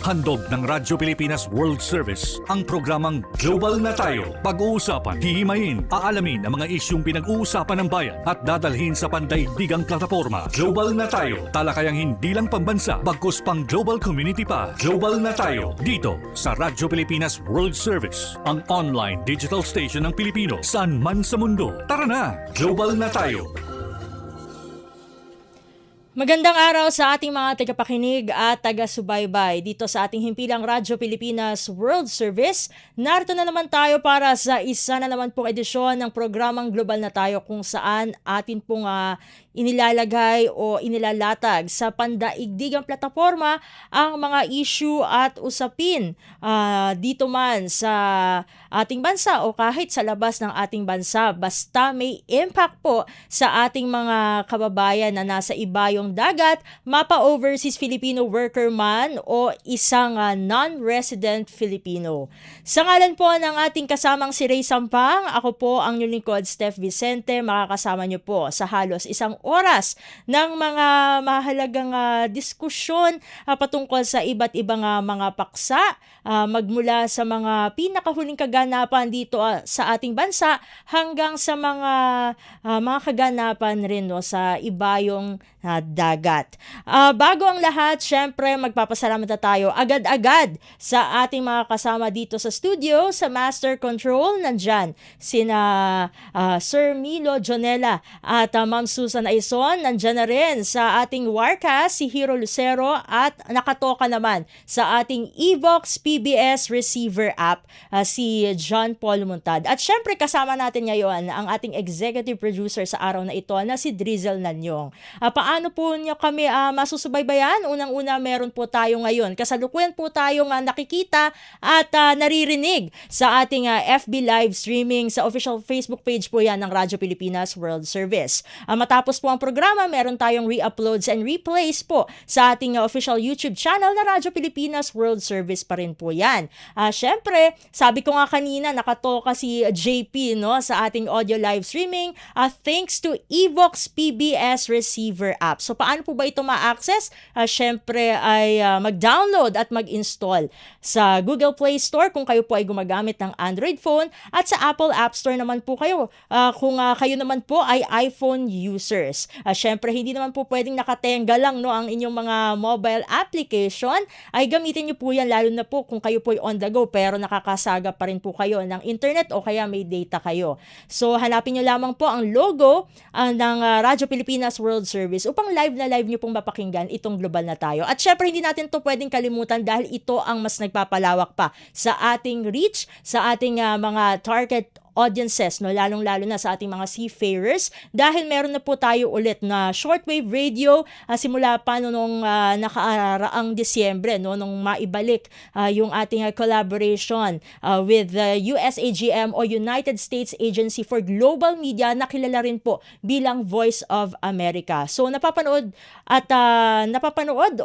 Handog ng Radyo Pilipinas World Service ang programang Global na Tayo. Pag-uusapan, hihimayin, aalamin ang mga isyung pinag-uusapan ng bayan at dadalhin sa pandaigdigang plataforma. Global na Tayo, talakayang hindi lang pambansa, bagkus pang global community pa. Global na Tayo, dito sa Radyo Pilipinas World Service, ang online digital station ng Pilipino saan man sa mundo. Tara na, Global na Tayo! Magandang araw sa ating mga tagapakinig at taga-subaybay dito sa ating himpilang Radyo Pilipinas World Service. Narito na naman tayo para sa isa na naman pong edisyon ng programang Global na Tayo kung saan atin pong inilalagay o inilalatag sa pandaigdigang plataforma ang mga issue at usapin dito man sa ating bansa o kahit sa labas ng ating bansa. Basta may impact po sa ating mga kababayan na nasa ibayong dagat, mapa-overseas Filipino worker man o isang non-resident Filipino. Sa ngalan po ng ating kasamang si Ray Sampang, ako po ang inyong lingkod, Steph Vicente, makakasama niyo po sa halos isang oras ng mga mahalagang diskusyon patungkol sa iba't ibang mga paksa, magmula sa mga pinakahuling kaganapan dito sa ating bansa hanggang sa mga kaganapan rin sa ibayong dagat. Bago ang lahat, syempre magpapasalamat na tayo agad-agad sa ating mga kasama dito sa studio, sa Master Control. Nandyan sina Sir Milo Jonella at Ma'am Susan Aison. Nandyan na rin sa ating Warcast si Hero Lucero at nakatoka naman sa ating Evox PBS receiver app si John Paul Montad. At syempre kasama natin ngayon ang ating executive producer sa araw na ito na si Drizzle Nanyong. Paano po niyo kami masusubaybayan? Unang-una, meron po tayo ngayon. Kasalukuyan po tayong nakikita at naririnig sa ating FB live streaming sa official Facebook page po yan ng Radyo Pilipinas World Service. Matapos po ang programa, meron tayong re-uploads and replays po sa ating official YouTube channel na Radyo Pilipinas World Service pa rin po yan. Syempre, sabi ko nga kanina, nakatoka si JP sa ating audio live streaming thanks to Evox PBS receiver app. So paano po ba ito ma-access? Syempre ay mag-download at mag-install sa Google Play Store kung kayo po ay gumagamit ng Android phone at sa Apple App Store naman po kayo kung kayo naman po ay iPhone users. Syempre hindi naman po pwedeng nakatenga lang ang inyong mga mobile application, ay gamitin niyo po yan lalo na po kung kayo po ay on the go pero nakakasaga pa rin po kayo ng internet o kaya may data kayo. So hanapin niyo lamang po ang logo ng Radyo Pilipinas World Service upang live na live niyo pong mapakinggan itong Global na Tayo. At syempre hindi natin to pwedeng kalimutan dahil ito ang mas nagpapalawak pa sa ating reach, sa ating mga target audiences, lalong-lalo na sa ating mga seafarers dahil meron na po tayo ulit na shortwave radio simula pa noong nakaraang Disyembre nung maibalik yung ating collaboration with the USAGM o United States Agency for Global Media na kilala rin po bilang Voice of America. So napapanood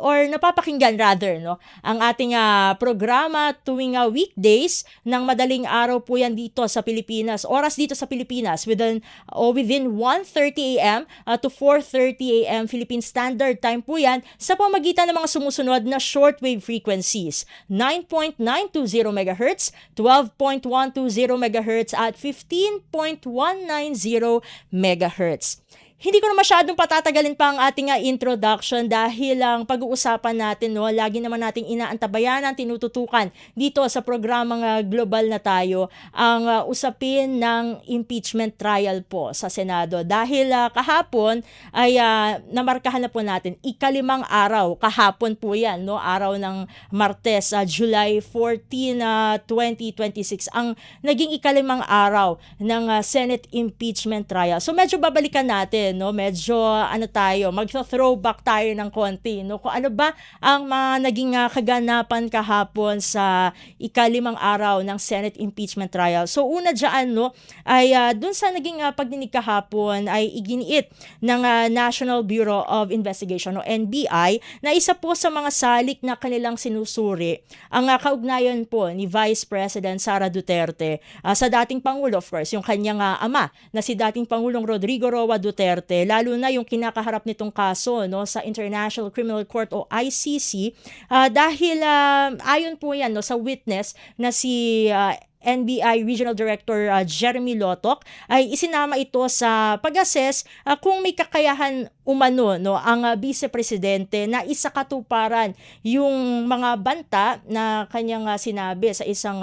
or napapakinggan rather ang ating programa tuwing weekdays ng madaling araw po yan dito sa Pilipinas. Oras dito sa Pilipinas within 1:30 a.m. To 4:30 a.m. Philippine Standard Time po yan sa pamagitan ng mga sumusunod na shortwave frequencies 9.920 MHz, 12.120 MHz at 15.190 MHz. Hindi ko na masyadong patatagalin pa ang ating introduction dahil ang pag-uusapan natin, lagi naman nating inaantabayanan, tinututukan dito sa programang Global na Tayo ang usapin ng impeachment trial po sa Senado. Dahil kahapon ay namarkahan na po natin, ika-5 araw, kahapon po yan, araw ng Martes, July 14, 2026, ang naging ika-5 araw ng Senate impeachment trial. So medyo babalikan natin medyo magsa-throwback tayo ng konti kung ano ba ang mga naging kaganapan kahapon sa ika-5 araw ng Senate impeachment trial. So una diyan ay dun sa naging pagdinig kahapon ay iginiit ng National Bureau of Investigation o NBI na isa po sa mga salik na kanilang sinusuri ang kaugnayan po ni Vice President Sara Duterte sa dating Pangulo, of course, yung kanyang ama na si dating Pangulong Rodrigo Roa Duterte Duterte, lalo na yung kinakaharap nitong kaso, no, sa International Criminal Court o ICC, dahil ayon po yan, no, sa witness na si NBI Regional Director Jeremy Lotok, ay isinama ito sa pag-assess kung may kakayahan umano, no, ang Vice Presidente na isakatuparan yung mga banta na kanyang sinabi sa isang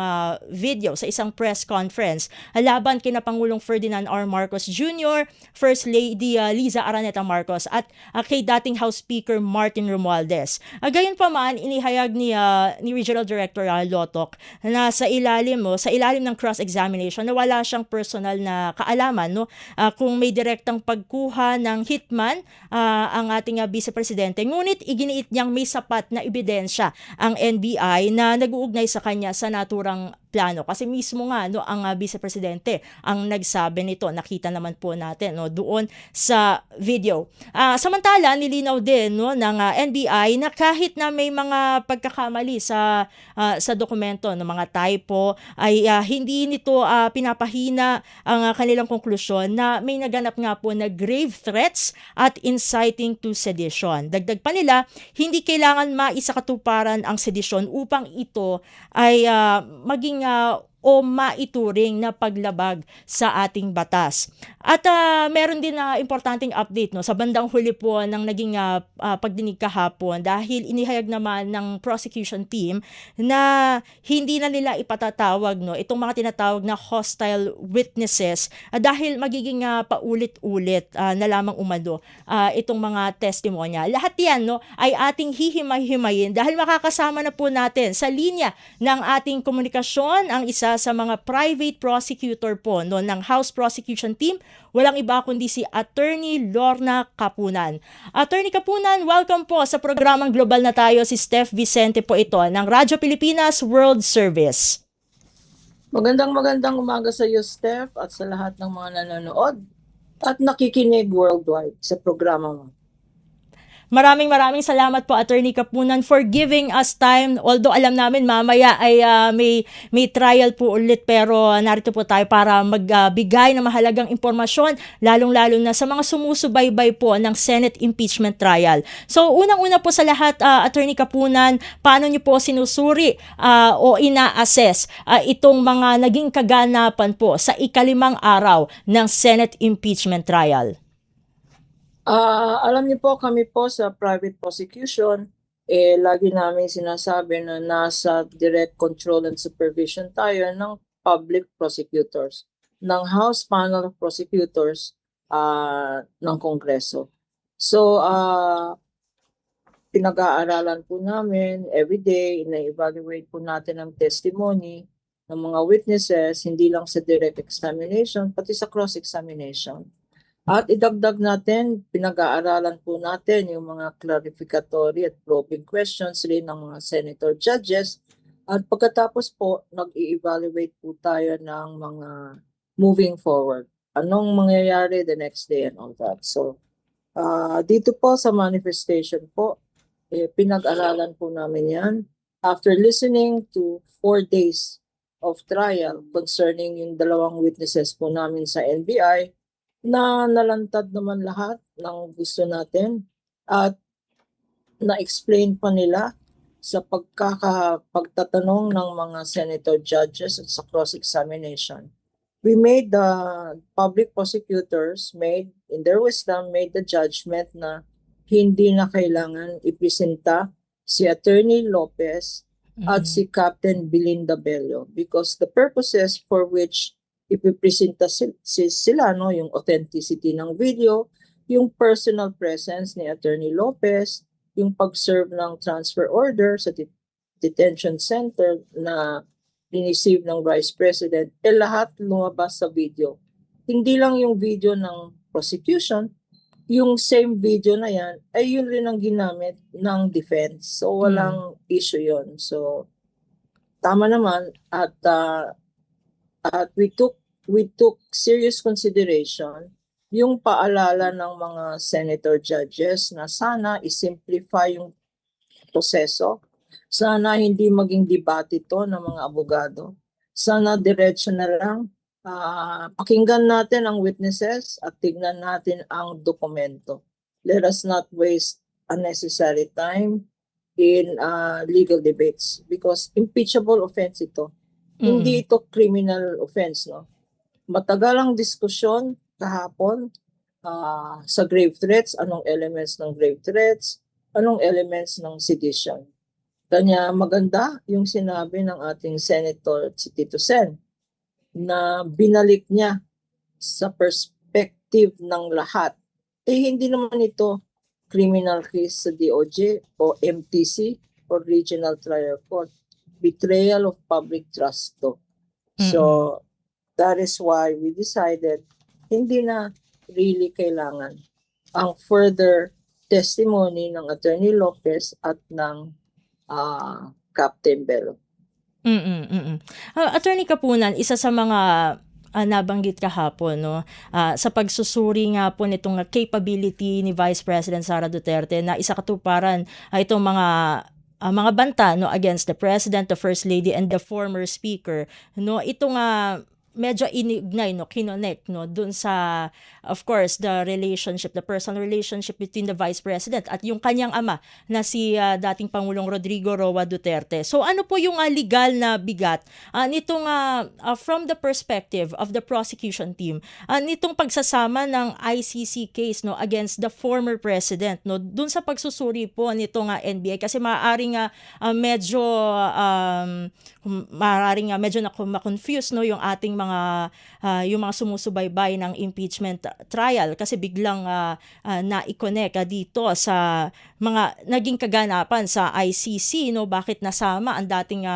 video, sa isang press conference laban kina Pangulong Ferdinand R. Marcos Jr., First Lady Liza Araneta Marcos at kay dating House Speaker Martin Romualdez. Gayunpaman, inihayag ni Regional Director Lotok na sa ilalim ng cross-examination na wala siyang personal na kaalaman, no, kung may direktang pagkuha ng hitman ang ating Vice Presidente. Ngunit iginiit niyang may sapat na ebidensya ang NBI na nag-uugnay sa kanya sa naturang plano. Kasi mismo nga, no, ang Vice Presidente ang nagsabi nito. Nakita naman po natin, no, doon sa video. Samantala, nilinaw din, no, ng NBI na kahit na may mga pagkakamali sa dokumento, no, mga typo, ay hindi nito pinapahina ang kanilang konklusyon na may naganap nga po na grave threats at inciting to sedition. Dagdag pa nila, hindi kailangan maisakatuparan ang sedisyon upang ito ay maging o maituring na paglabag sa ating batas. At meron din na importanteng update, no, sa bandang huli po ng naging pagdinig kahapon, dahil inihayag naman ng prosecution team na hindi na nila ipatatawag, no, itong mga tinatawag na hostile witnesses dahil magiging paulit-ulit na lamang umano itong mga testimonya. Lahat yan, no, ay ating hihimay-himayin dahil makakasama na po natin sa linya ng ating komunikasyon ang isa sa mga private prosecutor po, no, ng House Prosecution Team. Walang iba kundi si Attorney Lorna Kapunan. Attorney Kapunan, welcome po sa programang Global na Tayo. Si Steph Vicente po ito ng Radyo Pilipinas World Service. Magandang umaga sa iyo, Steph, at sa lahat ng mga nanonood at nakikinig worldwide sa programa mo. Maraming salamat po, Attorney Kapunan, for giving us time. Although alam namin mamaya ay may trial po ulit, pero narito po tayo para magbigay ng mahalagang impormasyon, lalong-lalo na sa mga sumusubaybay po ng Senate impeachment trial. So unang-una po sa lahat, Attorney Kapunan, paano niyo po sinusuri o ina-assess itong mga naging kaganapan po sa ikalimang araw ng Senate impeachment trial? Alam niyo po, kami po sa private prosecution, lagi namin sinasabi na nasa direct control and supervision tayo ng public prosecutors, ng House Panel of Prosecutors ng Kongreso. So, pinag-aaralan po namin everyday, ina-evaluate po natin ang testimony ng mga witnesses, hindi lang sa direct examination, pati sa cross-examination. At idagdag natin, pinag-aaralan po natin yung mga clarificatory at probing questions rin ng mga senator judges. At pagkatapos po, nag-i-evaluate po tayo ng mga moving forward. Anong mangyayari the next day and all that. So, dito po sa manifestation po, pinag-aralan po namin yan. After listening to 4 days of trial concerning yung dalawang witnesses po namin sa NBI, na nalantad naman lahat ng gusto natin at na-explain pa nila sa pagtatanong ng mga senator judges at sa cross-examination. We made the public prosecutors in their wisdom, made the judgment na hindi na kailangan ipresenta si Attorney Lopez at si Captain Belinda Bello because the purposes for which ipipresenta sila, no, yung authenticity ng video, yung personal presence ni Attorney Lopez, yung pag-serve ng transfer order sa detention center na receive ng Vice President, lahat lumabas sa video. Hindi lang yung video ng prosecution, yung same video na yan, ay yun rin ang ginamit ng defense. So walang issue yun. So tama naman at we took serious consideration yung paalala ng mga senator judges na sana i-simplify yung proseso, sana hindi maging debate ito ng mga abogado, sana diretso na lang Pakinggan natin ang witnesses at tignan natin ang dokumento. Let us not waste unnecessary time in legal debates because impeachable offense ito. Hindi ito criminal offense, no? Matagal ang diskusyon kahapon sa grave threats, anong elements ng grave threats, anong elements ng sedition. Kanya maganda yung sinabi ng ating Senator si Tito Sen na binalik niya sa perspective ng lahat. Hindi naman ito criminal case sa DOJ o MTC o Regional Trial Court. Betrayal of public trust to. So, that is why we decided hindi na really kailangan ang further testimony ng Attorney Lopez at ng Captain Bello. Attorney Kapunan, isa sa mga nabanggit kahapon, no, sa pagsusuri nga po nitong capability ni Vice President Sara Duterte na isa katuparan itong mga banta, no, against the President, the First Lady, and the former Speaker, no, ito nga medyo inignay, no, kinonect, no, dun sa, of course, the personal relationship between the Vice President at yung kanyang ama na si dating Pangulong Rodrigo Roa Duterte. So ano po yung legal na bigat nitong from the perspective of the prosecution team, nitong pagsasama ng ICC case, no, against the former president, no, dun sa pagsusuri po nitong NBI kasi maaaring medyo ma-confuse, no, yung ating yung mga sumusubaybay ng impeachment trial kasi biglang na-connect dito sa mga naging kaganapan sa ICC, no, bakit nasama ang dating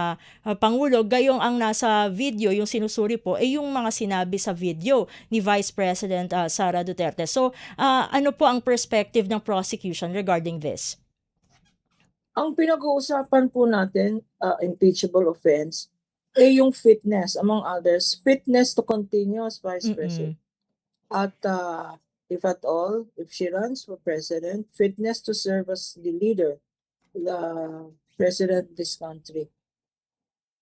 Pangulo, gayong ang nasa video, yung sinusuri po yung mga sinabi sa video ni Vice President Sara Duterte. So ano po ang perspective ng prosecution regarding this? Ang pinag-uusapan po natin, impeachable offense, yung fitness, among others, fitness to continue as Vice President. At if at all, if she runs for President, fitness to serve as the leader, the President of this country.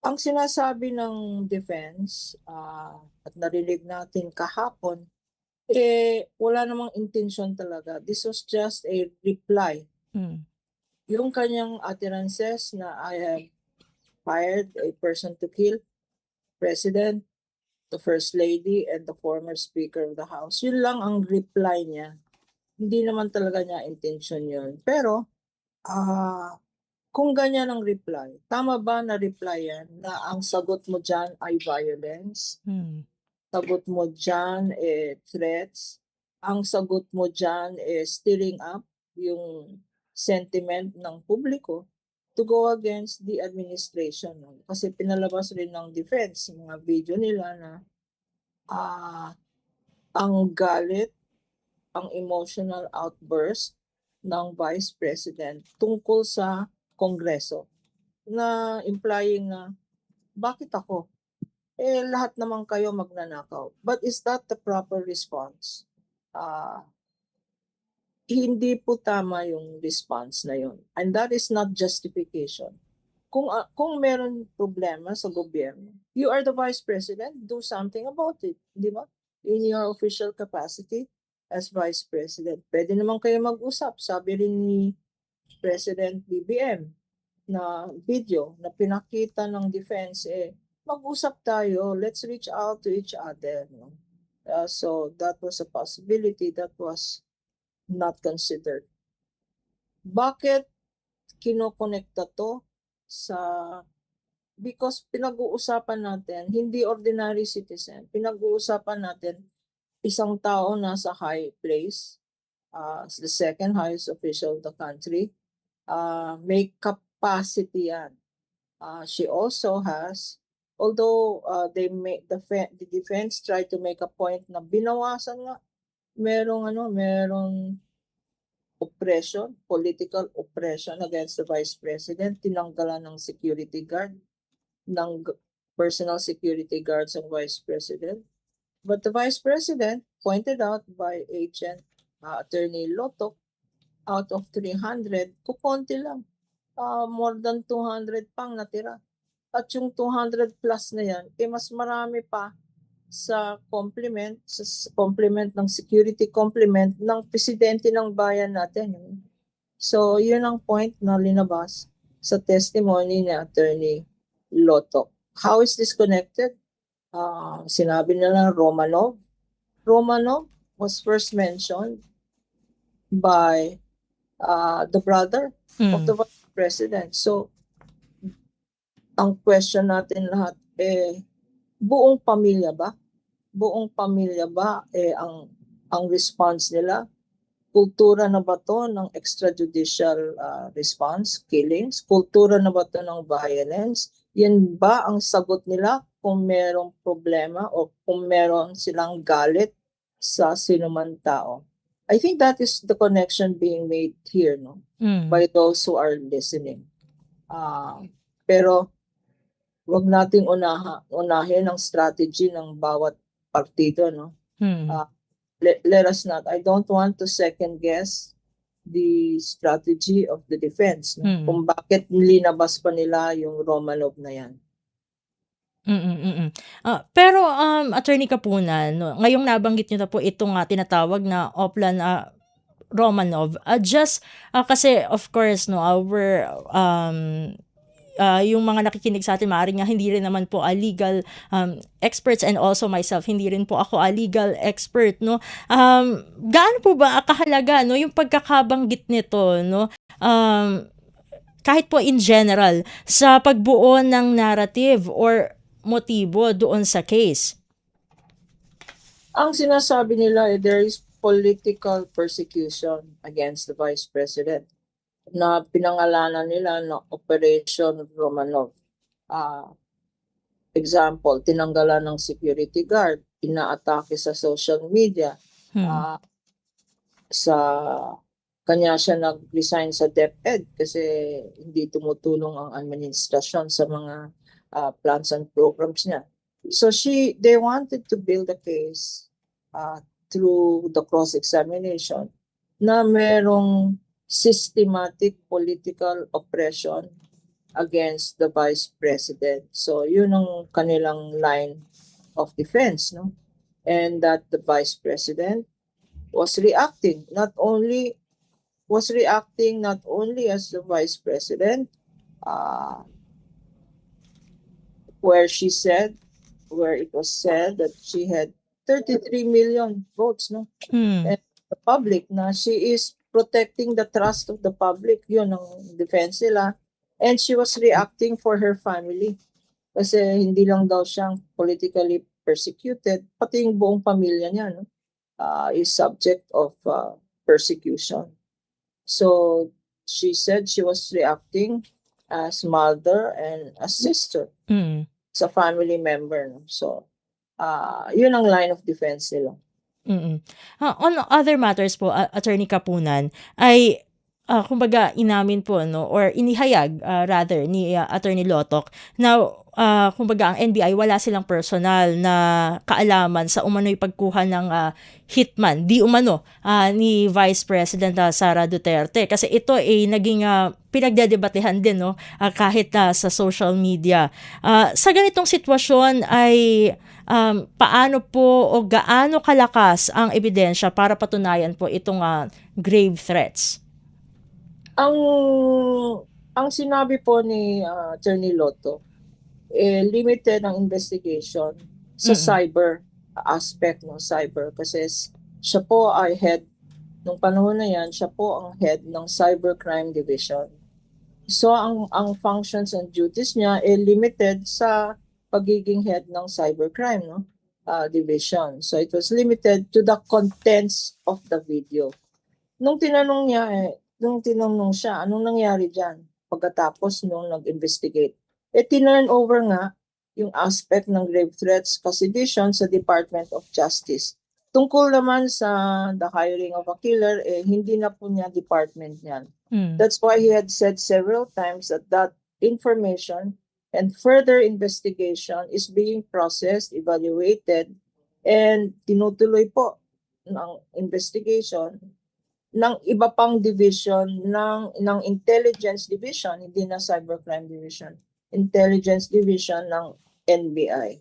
Ang sinasabi ng defense, at narinig natin kahapon, wala namang intention talaga. This was just a reply. Yung kanyang utterances na I have fired a person to kill President, the First Lady, and the former Speaker of the House. Yun lang ang reply niya. Hindi naman talaga niya intention yun. Pero, kung ganyan ang reply, tama ba na reply yan na ang sagot mo dyan ay violence? Sagot mo dyan threats? Ang sagot mo dyan stirring up yung sentiment ng publiko to go against the administration. Kasi pinalabas rin ng defense, mga video nila na ang galit, ang emotional outburst ng Vice President tungkol sa Kongreso na implying na bakit ako? Lahat naman kayo magnanakaw. But is that the proper response? Hindi po tama yung response na yun. And that is not justification. Kung meron problema sa gobyerno, you are the Vice President, do something about it. Di ba? In your official capacity as Vice President. Pwede naman kayo mag-usap. Sabi rin ni President BBM na video na pinakita ng defense, mag-usap tayo, let's reach out to each other. No? So that was a possibility that was not considered. Bakit kinokonekta to sa, because pinag-uusapan natin, hindi ordinary citizen, pinag-uusapan natin isang tao nasa high place, the second highest official of the country, may capacity yan. She also has, although the defense tried to make a point na binawasan nga, merong oppression, political oppression against the Vice President, tinanggalan ng security guard, ng personal security guards ang Vice President. But the Vice President pointed out by Agent Attorney Lotok, out of 300, kukonti lang. More than 200 pang natira. At yung 200 plus na yan, mas marami pa sa complement ng security complement ng presidente ng bayan natin. So, yun ang point na linabas sa testimony ni Attorney Lotto. How is this connected? Sinabi nila Romanov. Romanov was first mentioned by the brother of the vice president. So, ang question natin lahat, buong pamilya ba? Buong pamilya ba ang response nila? Kultura na ba to ng extrajudicial response, killings? Kultura na ba to ng violence? Yan ba ang sagot nila kung merong problema o kung meron silang galit sa sinuman tao? I think that is the connection being made here, no, by those who are listening. Pero wag nating unahin ang strategy ng bawat partido, no? Let us not. I don't want to second guess the strategy of the defense, no? Kung bakit linabas pa nila yung Romanov na yan. Pero Attorney Kapunan, no, ngayong nabanggit niyo na po itong tinatawag na Oplan Romanov, just kasi of course no, our yung mga nakikinig sa atin, maaaring nga hindi rin naman po legal experts, and also myself, hindi rin po ako legal expert, no? Gaano po ba kahalaga, no, yung pagkakabanggit nito, no? Kahit po in general, sa pagbuo ng narrative or motibo doon sa case? Ang sinasabi nila, there is political persecution against the Vice President na pinangalanan nila na Operation Romanov. Example, tinanggalan ng security guard, inaatake sa social media, sa kanya siya nag-resign sa DepEd kasi hindi tumutulong ang administrasyon sa mga plans and programs niya. So they wanted to build a case through the cross-examination na merong systematic political oppression against the Vice President. So yun ang kanilang line of defense, no? And that the Vice President was reacting not only as the Vice President, where it was said that she had 33 million votes, no? And the public na she is protecting the trust of the public, yun ang defense nila. And she was reacting for her family. Kasi hindi lang daw siyang politically persecuted, pati yung buong pamilya niya, no, is subject of persecution. So she said she was reacting as mother and as sister sa family member. No? So yun ang line of defense nila. On other matters po, Attorney Kapunan, ay kumbaga inamin po, no, or inihayag rather ni Attorney Lotok na kumbaga ang NBI wala silang personal na kaalaman sa umano'y pagkuha ng hitman di umano ni Vice President Sara Duterte, kasi ito ay naging pinagdedebatehan din, no, kahit sa social media. Sa ganitong sitwasyon ay paano po o gaano kalakas ang ebidensya para patunayan po itong grave threats? Ang sinabi po ni Attorney Lotto, limited ang investigation sa cyber aspect ng cyber, kasi siya po ay head nung panahon na yan, siya po ang head ng Cybercrime Division. So ang functions and duties niya limited sa pagiging head ng cybercrime, no, division. So it was limited to the contents of the video. Nung tinanong siya, anong nangyari dyan pagkatapos nung nag-investigate? Tinurn over nga yung aspect ng grave threats division sa Department of Justice. Tungkol naman sa the hiring of a killer, hindi na po niya department niyan. That's why he had said several times that information and further investigation is being processed, evaluated, and tinutuloy po ng investigation ng iba pang division ng Intelligence Division, hindi na Cybercrime Division, Intelligence Division ng NBI.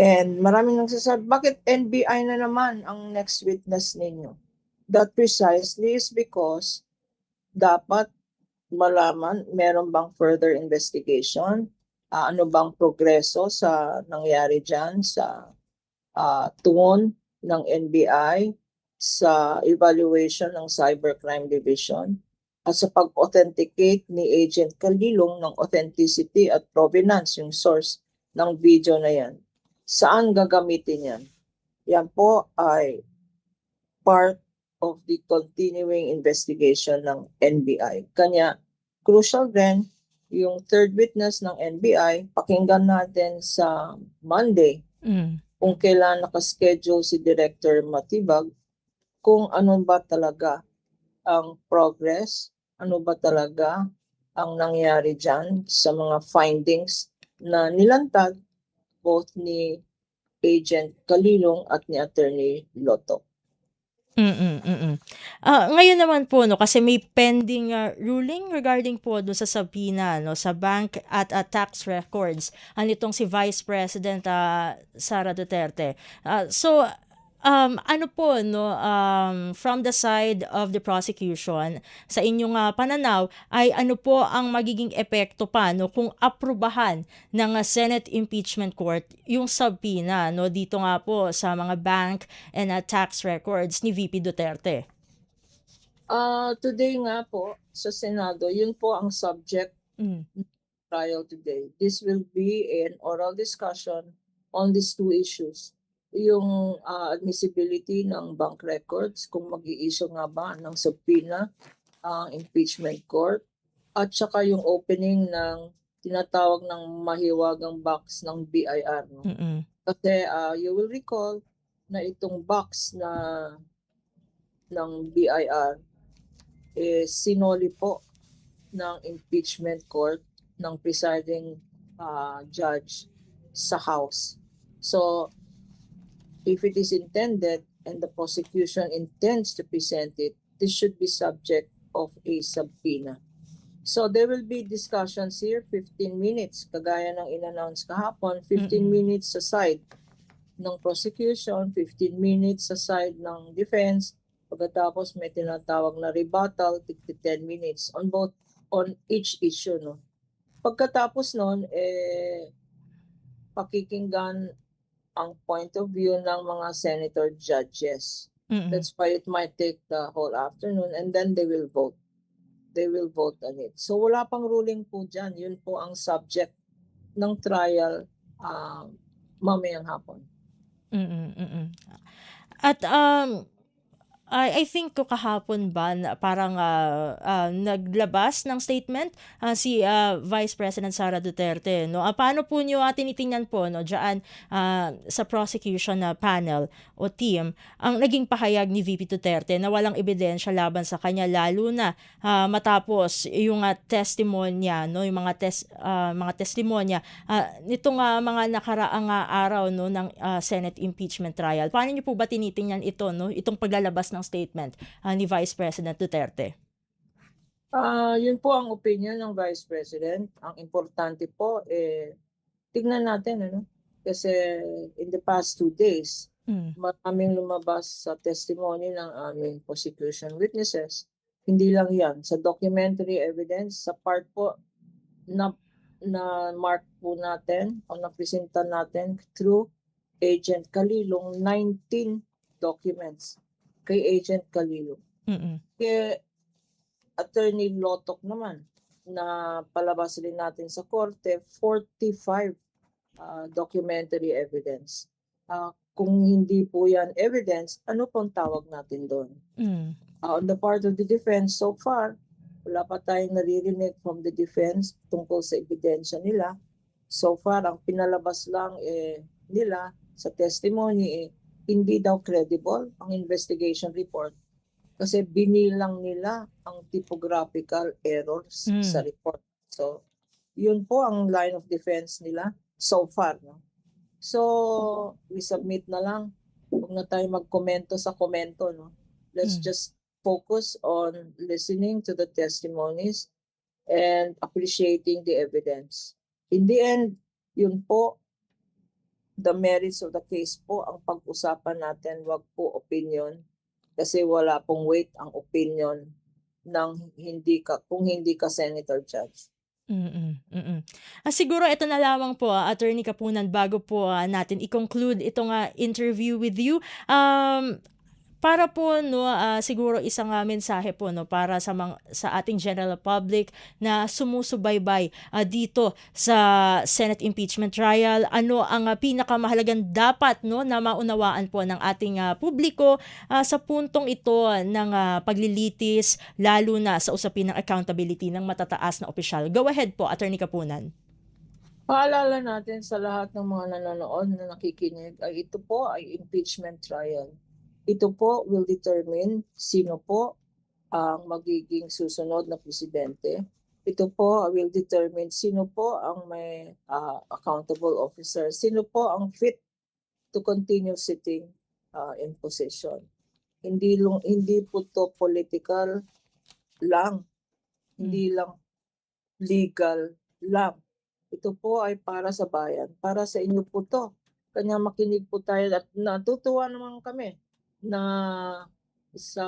And maraming nagsasabi, bakit NBI na naman ang next witness ninyo? That precisely is because dapat malaman meron bang further investigation, ano bang progreso sa nangyari dyan sa tuon ng NBI, sa evaluation ng Cybercrime Division, at sa pag-authenticate ni Agent Calilong ng authenticity at provenance, yung source ng video na yan. Saan gagamitin yan? Yan po ay part of the continuing investigation ng NBI. Kanya, crucial din yung third witness ng NBI, pakinggan natin sa Monday Mm. kung kailan nakaschedule si Director Matibag, kung ano ba talaga ang progress, ano ba talaga ang nangyari dyan sa mga findings na nilantad both ni Agent Calilong at ni Attorney Lotto. Ngayon naman po 'no, kasi may pending, ruling regarding po dun sa subpoena 'no, sa bank at, tax records, nitong si Vice President, Sara Duterte. Ano po 'no, from the side of the prosecution, sa inyong, pananaw ay ano po ang magiging epekto pa 'no, kung aprubahan ng, Senate Impeachment Court yung subpoena 'no, dito nga po sa mga bank and, tax records ni VP Duterte? Today nga po sa Senado, yun po ang subject Hmm. trial today. This will be an oral discussion on these two issues. Yung admissibility ng bank records, kung mag-i-issue nga ba ng subpoena ang impeachment court, at saka yung opening ng tinatawag ng mahiwagang box ng BIR. No? Mm. Kasi you will recall na itong box na ng BIR sinoli po ng impeachment court ng presiding judge sa House. So, if it is intended and the prosecution intends to present it, this should be subject of a subpoena. So, there will be discussions here, 15 minutes, kagaya ng in-announce kahapon, 15 minutes sa side ng prosecution, 15 minutes sa side ng defense, pagkatapos may tinatawag na rebuttal, 10 minutes on each issue. No? Pagkatapos nun, pakikinggan ang point of view ng mga senator judges. That's why it might take the whole afternoon, and then they will vote. They will vote on it. So wala pang ruling po dyan. Yun po ang subject ng trial mamayang hapon. At, I think ko kahapon ba na parang, naglabas ng statement, si, Vice President Sara Duterte 'no. Paano po niyo, tinitingnan po 'no diyaan, sa prosecution na panel o team ang naging pahayag ni VP Duterte na walang ebidensya laban sa kanya, lalo na, matapos yung, testimonya 'no, yung mga testimonya, nitong, mga nakaraang, araw 'no ng, Senate impeachment trial. Paano niyo po ba tinitingnan ito 'no, itong paglalabas ng statement, ni Vice President Duterte? Yun po ang opinion ng Vice President. Ang importante po, tignan natin, ano? Kasi in the past 2 days, maraming lumabas sa testimony ng aming prosecution witnesses. Hindi lang yan. Sa documentary evidence, sa part po na mark po natin o napresenta natin through Agent Calilong, 19 documents kay Agent Calilong. Kay Attorney Lotok naman, na palabas rin natin sa korte, 45 documentary evidence. Kung hindi po yan evidence, ano pong tawag natin doon? On the part of the defense, so far, wala pa tayong naririnig from the defense tungkol sa ebidensya nila. So far, ang pinalabas lang nila sa testimony hindi daw credible ang investigation report kasi binilang nila ang typographical errors sa report. So, yun po ang line of defense nila so far. No? So, we submit na lang. Huwag na tayo magkomento sa komento. No? Let's just focus on listening to the testimonies and appreciating the evidence. In the end, yun po the merits of the case po ang pag-usapan natin, wag po opinion. Kasi wala pong weight ang opinion ng kung hindi ka senator judge. Siguro ito na lamang po, Attorney Kapunan, bago po natin i-conclude itong interview with you. Para po no, siguro isang mensahe po no para sa ating general public na sumusubaybay dito sa Senate impeachment trial. Ano ang pinakamahalagang dapat no na maunawaan po ng ating publiko sa puntong ito ng paglilitis, lalo na sa usapin ng accountability ng matataas na opisyal. Go ahead po, Attorney Kapunan. Paalala natin sa lahat ng mga nanonood na nakikinig ay ito po ay impeachment trial. Ito po will determine sino po ang magiging susunod na presidente. Ito po will determine sino po ang may accountable officer, sino po ang fit to continue sitting in position. Hindi po to political lang, hindi lang legal lang. Ito po ay para sa bayan, para sa inyo po to. Kanya makinig po tayo at natutuwa naman kami na sa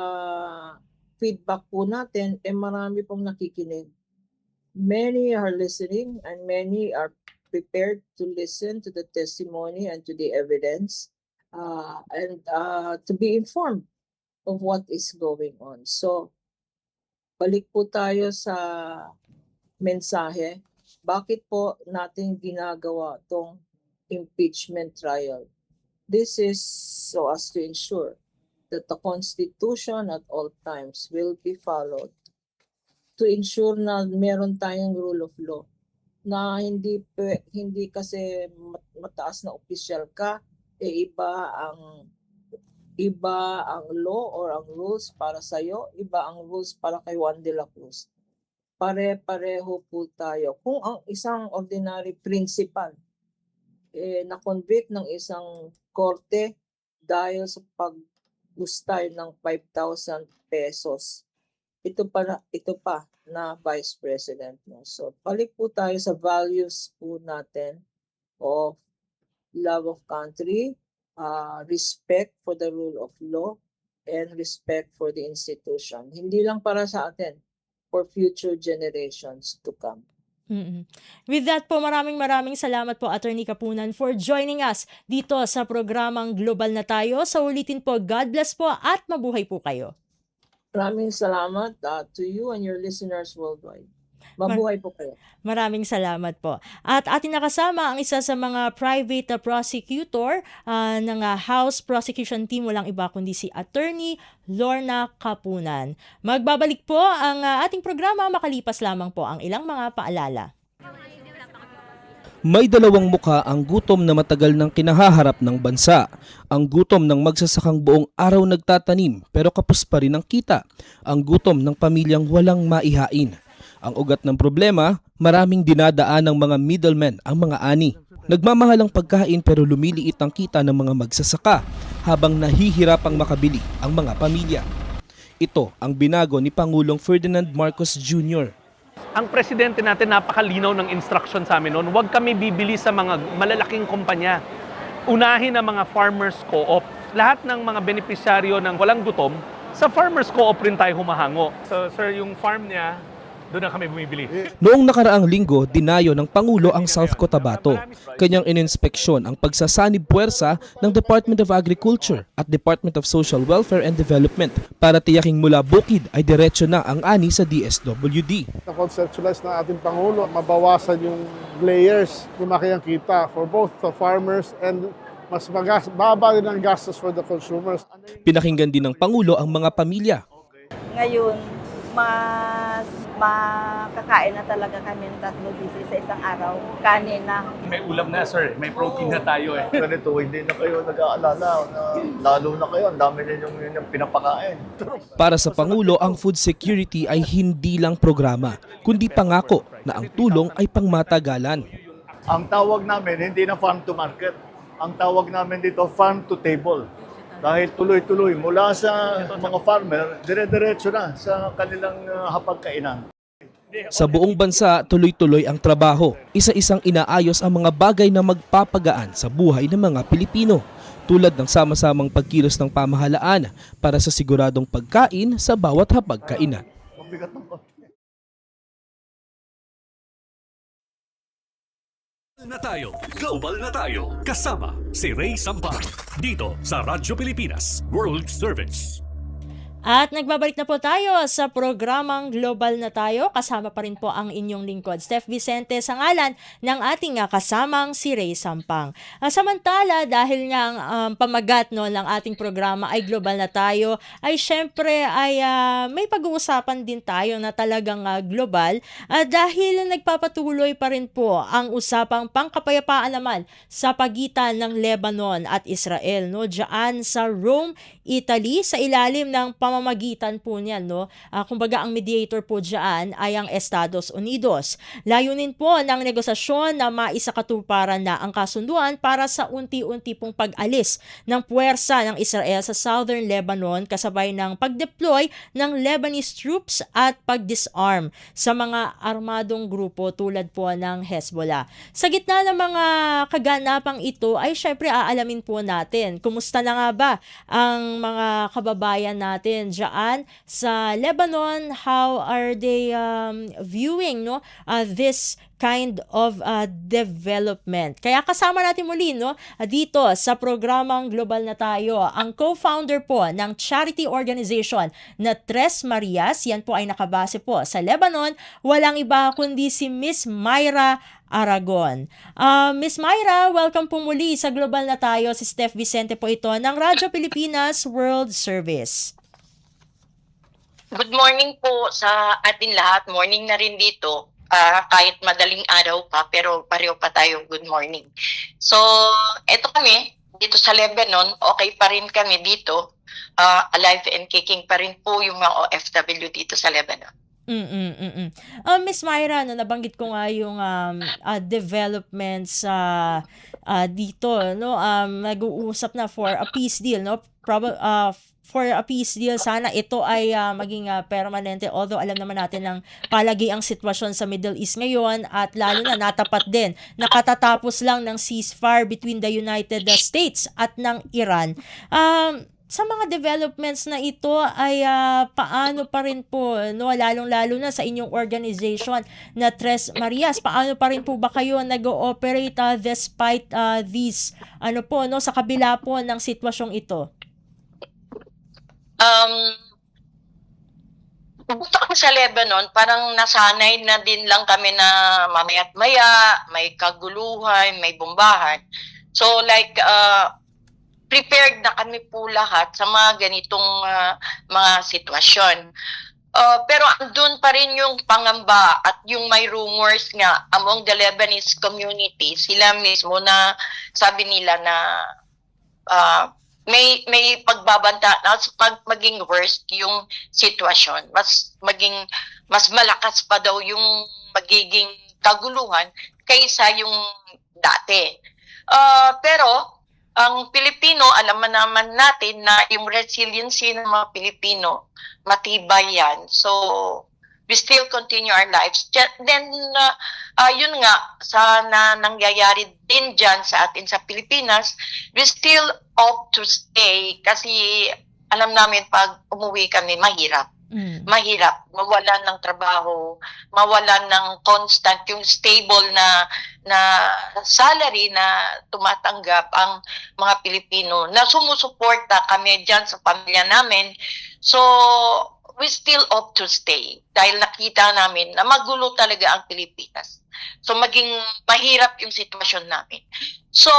feedback po natin, marami pong nakikinig. Many are listening and many are prepared to listen to the testimony and to the evidence and to be informed of what is going on. So, balik po tayo sa mensahe. Bakit po natin ginagawa tong impeachment trial? This is so as to ensure that the Constitution at all times will be followed, to ensure na meron tayong rule of law, na hindi kasi mataas na opisyal ka, iba ang law or ang rules para sa iyo, iba ang rules para kay Juan de la Cruz. Pare-pareho po tayo. Kung ang isang ordinary principal na-convict ng isang korte dahil sa paggustay ng 5,000 pesos. Ito pa na Vice President. So, balik po tayo sa values po natin of love of country, respect for the rule of law, and respect for the institution. Hindi lang para sa atin, for future generations to come. With that po, maraming salamat po, Attorney Kapunan, for joining us dito sa programang Global na Tayo. Sa ulitin po, God bless po at mabuhay po kayo. Maraming salamat to you and your listeners worldwide. Mabuhay po kayo. Maraming salamat po. At ating nakasama ang isa sa mga private prosecutor ng House Prosecution Team, walang iba kundi si Attorney Lorna Kapunan. Magbabalik po ang ating programa makalipas lamang po ang ilang mga paalala. May dalawang mukha ang gutom na matagal nang kinahaharap ng bansa. Ang gutom ng magsasakang buong araw nagtatanim pero kapos pa rin ang kita. Ang gutom ng pamilyang walang maihain. Ang ugat ng problema, maraming dinadaan ng mga middlemen ang mga ani. Nagmamahal ang pagkain pero lumiliit ang kita ng mga magsasaka habang nahihirapang makabili ang mga pamilya. Ito ang binago ni Pangulong Ferdinand Marcos Jr. Ang presidente natin napakalinaw ng instruction sa amin noon, huwag kami bibili sa mga malalaking kumpanya. Unahin ang mga farmers co-op. Lahat ng mga benepisyaryo ng walang gutom, sa farmers co-op rin tayo humahango. So sir, yung farm niya, doon na kami bumibili. Noong nakaraang linggo, dinayo ng Pangulo ang South Cotabato. Kanyang ininspeksyon ang pagsasanib puwersa ng Department of Agriculture at Department of Social Welfare and Development para tiyaking mula bukid ay diretso na ang ani sa DSWD. Na-conceptualize na ating Pangulo, mabawasan yung layers, lumaki ang kita for both the farmers and mas baba din ang gastos for the consumers. Pinakinggan din ng Pangulo ang mga pamilya. Ngayon, mas makakain na talaga kami ng 3 beses sa isang araw. Kanin na. May ulam na sir, may protein na tayo eh. Ganito, hindi na kayo nag-aalala na lalo na kayo, ang dami ninyong pinapakain. Para sa Pangulo, ang food security ay hindi lang programa, kundi pangako na ang tulong ay pangmatagalan. Ang tawag namin, hindi na farm to market. Ang tawag namin dito, farm to table. Dahil tuloy-tuloy mula sa mga farmer, dire-diretso na sa kanilang hapagkainan. Sa buong bansa, tuloy-tuloy ang trabaho. Isa-isang inaayos ang mga bagay na magpapagaan sa buhay ng mga Pilipino, tulad ng sama-samang pagkilos ng pamahalaan para sa siguradong pagkain sa bawat hapagkainan. Mabigat ng konti. Global na tayo. Kasama si Ray Sampang dito sa Radyo Pilipinas World Service. At nagbabalik na po tayo sa programang Global na tayo. Kasama pa rin po ang inyong lingkod, Steph Vicente, sa ngalan ng ating kasamang si Ray Sampang. Samantala, dahil nga ang pamagat ng ating programa ay Global na tayo, ay syempre ay may pag-uusapan din tayo na talagang global dahil nagpapatuloy pa rin po ang usapang pangkapayapaan naman sa pagitan ng Lebanon at Israel, no? Diyan sa Rome, Italy, sa ilalim ng pamamagitan po niyan, no? Kumbaga ang mediator po diyan ay ang Estados Unidos. Layunin po ng negosasyon na maisakatuparan na ang kasunduan para sa unti-unti pong pag-alis ng puwersa ng Israel sa Southern Lebanon kasabay ng pag-deploy ng Lebanese troops at pag-disarm sa mga armadong grupo tulad po ng Hezbollah. Sa gitna ng mga kaganapang ito ay syempre aalamin po natin kumusta na nga ba ang mga kababayan natin diyan sa Lebanon. How are they viewing this kind of development? Kaya kasama natin muli dito sa programang Global na tayo ang co-founder po ng charity organization na Tres Marias. Yan po ay nakabase po sa Lebanon. Walang iba kundi si Miss Myra Aragon. Miss Myra, welcome po muli sa Global na tayo. Si Steph Vicente po ito ng Radyo Pilipinas World Service. Good morning po sa atin lahat. Morning na rin dito. Kahit madaling araw pa, pero pareho pa tayo good morning. So, eto kami, dito sa Lebanon, okay pa rin kami dito. Alive and kicking pa rin po yung mga OFW dito sa Lebanon. Miss Myra, nabanggit ko nga yung developments dito, no? Nag-uusap na for a peace deal, no? For a peace deal, sana ito ay maging permanente, although alam naman natin ng palagiang sitwasyon sa Middle East ngayon at lalo na natapat din nakatatapos lang ng ceasefire between the United States at ng Iran. Sa mga developments na ito ay paano pa rin po, no, lalong-lalo na sa inyong organization na Tres Marias, paano pa rin po ba kayo nag-ooperate despite these sa kabila po ng sitwasyong ito? Pupunta kami sa Lebanon, parang nasanay na din lang kami na mamaya't maya, may kaguluhan, may bombahan. So like, prepared na kami po lahat sa mga ganitong mga sitwasyon. Pero andun pa rin yung pangamba at yung may rumors nga among the Lebanese community, sila mismo na sabi nila na may pagbabanta na pag maging worst yung sitwasyon, mas malakas pa daw yung magiging kaguluhan kaysa yung dati. Pero ang Pilipino, alam naman natin na yung resiliency ng mga Pilipino, matibay yan. So, we still continue our lives. Then, yun nga, sana nangyayari din dyan sa atin sa Pilipinas, we still opt to stay kasi alam namin pag umuwi kami, mahirap. Mahirap, mawalan ng trabaho, mawalan ng constant, yung stable na salary na tumatanggap ang mga Pilipino na sumusuporta kami dyan sa pamilya namin. So, we still opt to stay dahil nakita namin na magulo talaga ang Pilipinas. So, maging mahirap yung sitwasyon namin. So,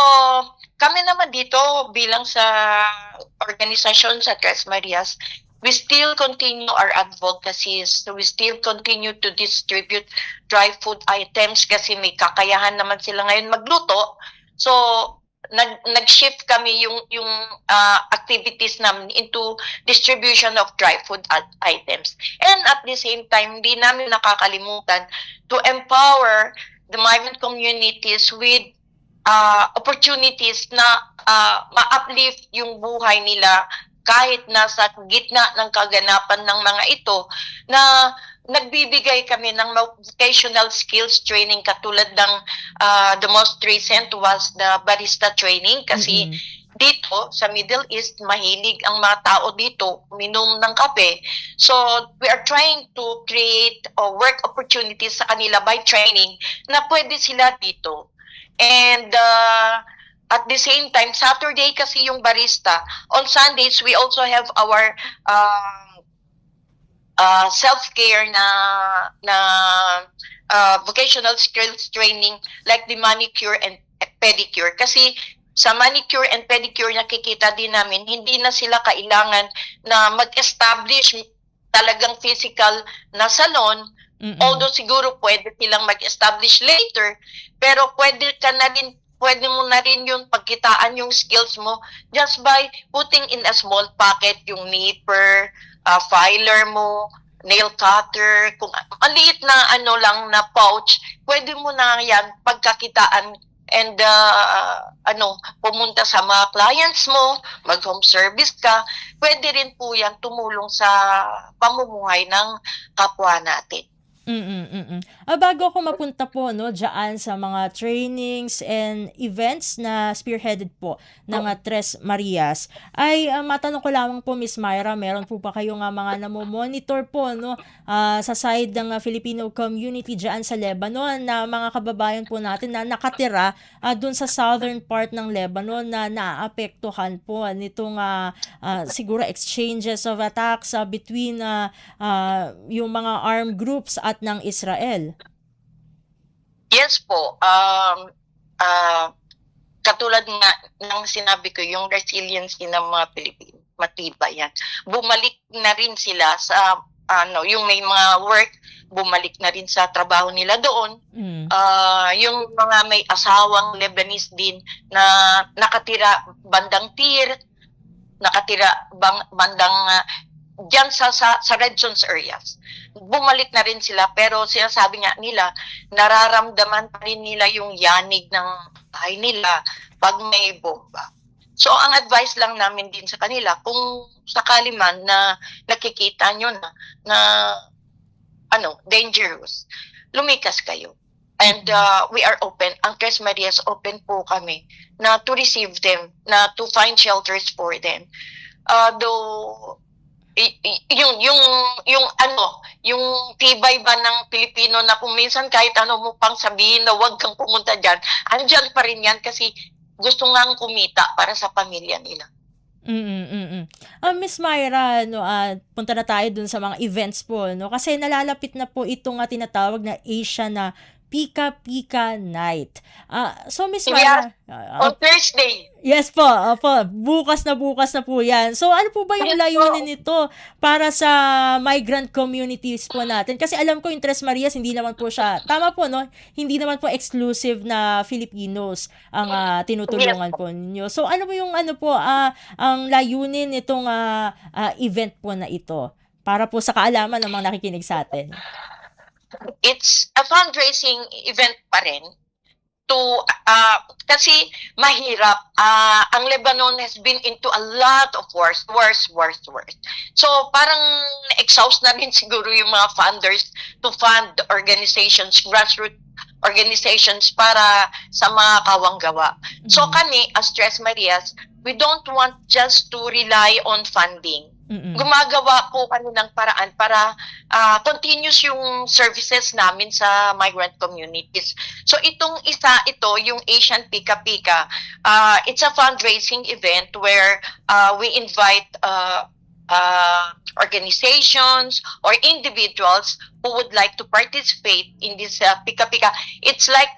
kami naman dito bilang sa organisasyon sa Tres Marias, we still continue our advocacies. So we still continue to distribute dry food items kasi may kakayahan naman sila ngayon magluto. So nag-shift kami yung activities namin into distribution of dry food items. And at the same time, hindi namin nakakalimutan to empower the migrant communities with opportunities na ma-uplift yung buhay nila kahit nasa gitna ng kaganapan ng mga ito, na nagbibigay kami ng vocational skills training katulad ng the most recent was the barista training kasi dito sa Middle East mahilig ang mga tao dito uminom ng kape. So we are trying to create work opportunities sa kanila by training na pwede sila dito. And at the same time, Saturday kasi yung barista. On Sundays, we also have our self-care na vocational skills training like the manicure and pedicure. Kasi sa manicure and pedicure nakikita din namin, hindi na sila kailangan na mag-establish talagang physical na salon. Although siguro pwede silang mag-establish later, pero pwede mo na rin yung pagkitaan yung skills mo just by putting in a small pocket yung nipper, filer mo, nail cutter, kung maliit na lang na pouch, pwede mo na yan pagkakitaan and pumunta sa mga clients mo, mag-home service ka, pwede rin po yan tumulong sa pamumuhay ng kapwa natin. Bago ako mapunta po diyan sa mga trainings and events na spearheaded po ng Tres Marias, ay matanong ko lamang po, Miss Myra, meron po ba kayong mga namomonitor po sa side ng Filipino community diyan sa Lebanon na mga kababayan po natin na nakatira dun sa southern part ng Lebanon na naapektuhan po nitong siguro exchanges of attacks between yung mga armed groups at ng Israel? Yes po. Katulad nga ng sinabi ko, yung resiliency ng mga Pilipino, matibay yan. Bumalik na rin sila sa, yung may mga work, bumalik na rin sa trabaho nila doon. Yung mga may asawang Lebanese din na nakatira bandang Tir, nakatira bandang diyan sa red zones areas. Bumalik na rin sila, pero sinasabi nga nila, nararamdaman pa rin nila yung yanig ng bahay nila pag may bomba. So ang advice lang namin din sa kanila, kung sakali man na nakikita nyo na dangerous, lumikas kayo. And we are open, ang Tres Marias open po kami na to receive them, na to find shelters for them. Though yung tibay ba ng Pilipino na kung minsan kahit ano mo pang sabihin na huwag kang pumunta dyan, andyan pa rin yan kasi gusto ngang kumita para sa pamilya nila. Miss Myra, punta na tayo dun sa mga events po, kasi nalalapit na po itong tinatawag na Asia na Pika Pika Night. So Miss Myra, On Thursday. yes po, bukas na po yan. So ano po ba yung layunin nito para sa migrant communities po natin? Kasi alam ko yung Tres Marias, hindi naman po siya, tama po hindi naman po exclusive na Filipinos ang tinutulungan po ninyo. So ano po yung ang layunin nitong event po na ito para po sa kaalaman ng mga nakikinig sa atin? It's a fundraising event pa rin to kasi mahirap. Ang Lebanon has been into a lot of wars. So parang exhaust na rin siguro yung mga funders to fund organizations, grassroots organizations para sa mga kawanggawa. So kami as Tres Marias, we don't want just to rely on funding. Gumagawa po kami ng paraan para continuous yung services namin sa migrant communities. So ito yung Asian Pika Pika, it's a fundraising event where we invite organizations or individuals who would like to participate in this Pika Pika. It's like,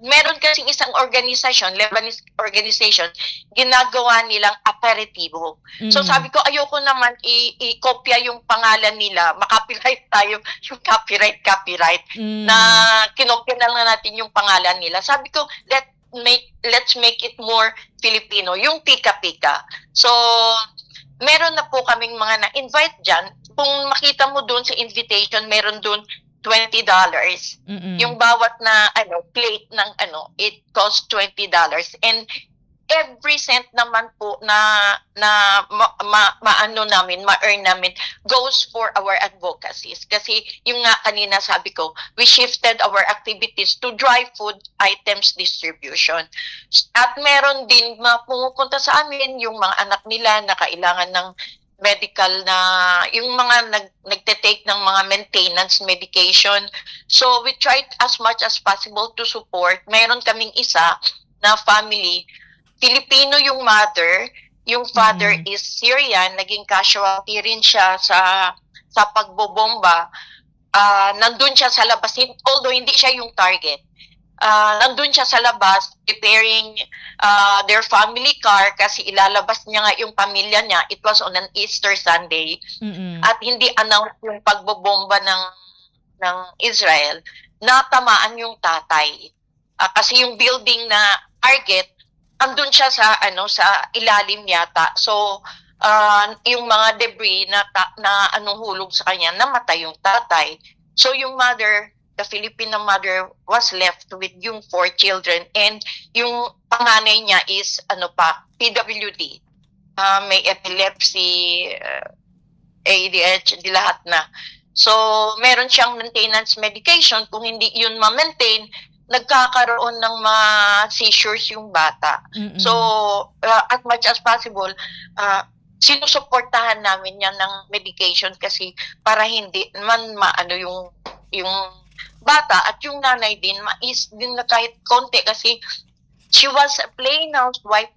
meron kasing isang organization, Lebanese organization, ginagawa nilang aperitivo. So sabi ko, ayoko naman i-kopya yung pangalan nila, makopyright tayo, yung copyright, na kinopya na lang natin yung pangalan nila. Sabi ko, let's make it more Filipino, yung Pika Pika. So, meron na po kaming mga na-invite dyan. Kung makita mo doon sa invitation, meron doon $20. Yung bawat na plate ng it costs $20. And every cent naman po na maano namin, ma-earn namin goes for our advocacies. Kasi yung nga kanina sabi ko, we shifted our activities to dry food items distribution. At meron din pumupunta sa amin yung mga anak nila na kailangan ng medical na, yung mga nagte-take ng mga maintenance medication. So we tried as much as possible to support. Meron kaming isa na family, Filipino yung mother, yung father is Syrian, naging casualty rin siya sa pagbobomba. Nandun siya sa labas, although hindi siya yung target. Nandun siya sa labas preparing their family car kasi ilalabas niya nga yung pamilya niya. It was on an Easter Sunday. At hindi announce yung pagbobomba ng Israel. Natamaan yung tatay. Kasi yung building na target, andun siya sa ilalim yata. So yung mga debris na hulog sa kanya, namatay yung tatay. So yung mother, the Filipino mother, was left with yung 4 children, and yung panganay niya is PWD. May epilepsy, ADHD, lahat na. So meron siyang maintenance medication. Kung hindi yun ma-maintain, nagkakaroon ng mga seizures yung bata. So, as much as possible, sinusuportahan namin yan ng medication kasi para hindi man maano yung bata, at yung nanay din, mais din na kahit konti kasi she was a plain housewife.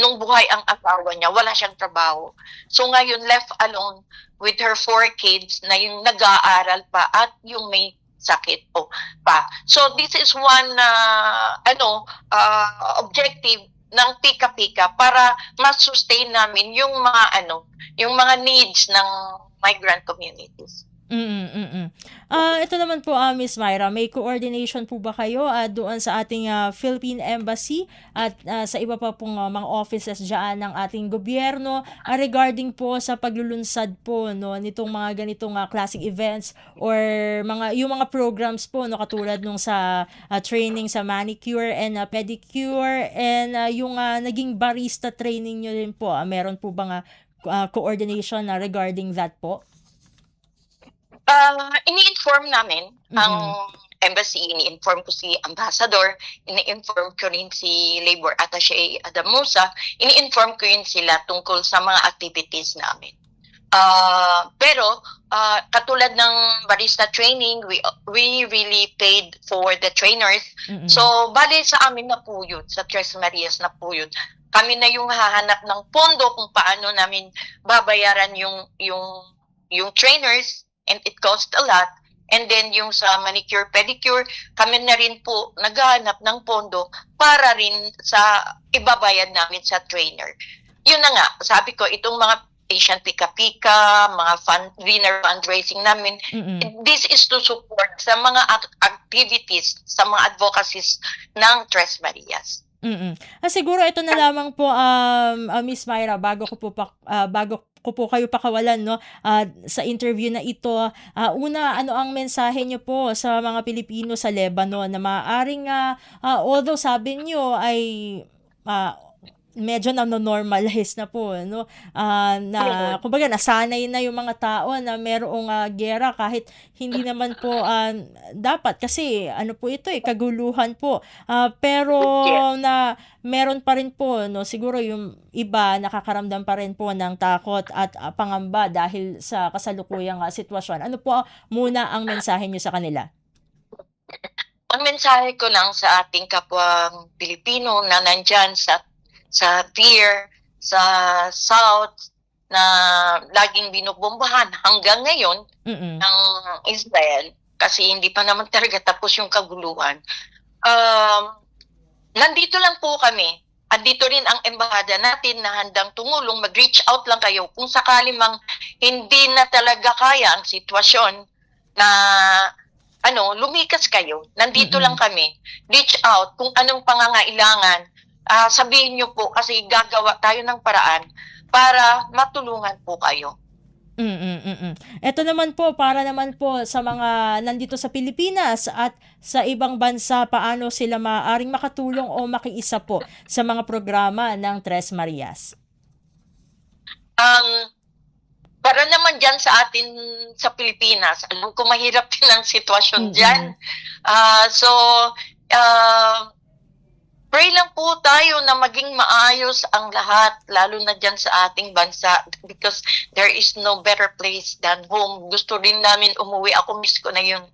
Nung buhay ang asawa niya, wala siyang trabaho. So ngayon, left alone with her 4 kids na yung nag-aaral pa at yung may sakit pa. So this is one objective ng Pika-Pika para ma-sustain namin yung mga needs ng migrant communities. Ito naman po, Miss Myra, may coordination po ba kayo doon sa ating Philippine Embassy at sa iba pa pong mga offices dyan ng ating gobyerno regarding po sa paglulunsad po nitong mga ganitong classic events or yung mga programs po katulad nung sa training sa manicure and pedicure and yung naging barista training nyo rin po. Meron po bang coordination regarding that po? Ini-inform namin ang embassy, ini-inform ko si ambassador, ini-inform ko rin si labor attaché Adamusa, ini-inform ko rin sila tungkol sa mga activities namin. Pero katulad ng barista training, we really paid for the trainers. So bali sa amin na po yun, sa Tres Marias na po yun. Kami na yung hahanap ng pondo kung paano namin babayaran yung trainers, and it cost a lot. And then yung sa manicure, pedicure, kami na rin po naghahanap ng pondo para rin sa ibabayad namin sa trainer. Yun na nga, sabi ko, itong mga patient Pika-Pika, mga dinner fundraising namin, this is to support sa mga activities, sa mga advocacies ng Tres Marias. Siguro ito na lamang po, Miss Myra, bago ko po kayo pakawalan sa interview na ito. Una, ano ang mensahe niyo po sa mga Pilipino sa Lebanon na maaaring although sabi niyo ay medyo na-normalize na po, na kumbaga nasanay na yung mga tao na merong gera kahit hindi naman po dapat kasi po ito kaguluhan po, pero na meron pa rin po siguro yung iba nakakaramdam pa rin po ng takot at pangamba dahil sa kasalukuyang sitwasyon. Ano po muna ang mensahe niyo sa kanila? Ang mensahe ko lang sa ating kapwang Pilipino na nandyan sa Tyre, sa South, na laging binubombahan hanggang ngayon ng Israel, kasi hindi pa naman talaga tapos yung kaguluhan. Nandito lang po kami. Andito rin ang embahada natin na handang tumulong. Mag-reach out lang kayo kung sakali mang hindi na talaga kaya ang sitwasyon na lumikas kayo. Nandito lang kami. Reach out kung anong pangangailangan. Sabihin nyo po kasi gagawa tayo ng paraan para matulungan po kayo. Ito naman po, para naman po sa mga nandito sa Pilipinas at sa ibang bansa, paano sila maaaring makatulong o makiisa po sa mga programa ng Tres Marias? Para naman dyan sa atin sa Pilipinas, alam ko mahirap din ang sitwasyon dyan. So, pray lang po tayo na maging maayos ang lahat, lalo na dyan sa ating bansa, because there is no better place than home. Gusto rin namin umuwi. Ako miss ko na yung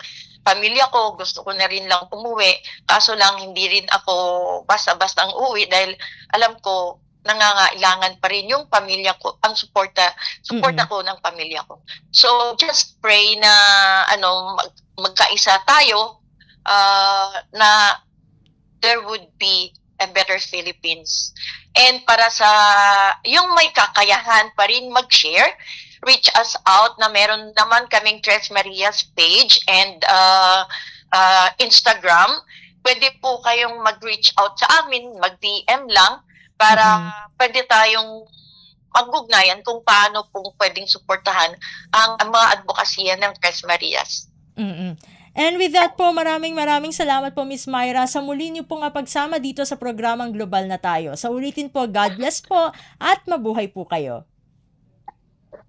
pamilya ko, gusto ko na rin lang umuwi. Kaso lang, hindi rin ako basta-basta ang uwi dahil alam ko, nangangailangan pa rin yung pamilya ko, ang suporta ko ng pamilya ko. So, just pray na magkaisa tayo na there would be a better Philippines. And para sa yung may kakayahan pa rin mag-share, reach us out na meron naman kaming Tres Marias page and Instagram. Pwede po kayong mag-reach out sa amin, mag-DM lang para pwede tayong mag-ugnayan kung paano po pwedeng suportahan ang mga advokasya ng Tres Marias. And with that po, maraming salamat po, Miss Myra, sa muli niyo pong pagsama dito sa programang Global na Tayo. Sa ulitin po, God bless po at mabuhay po kayo.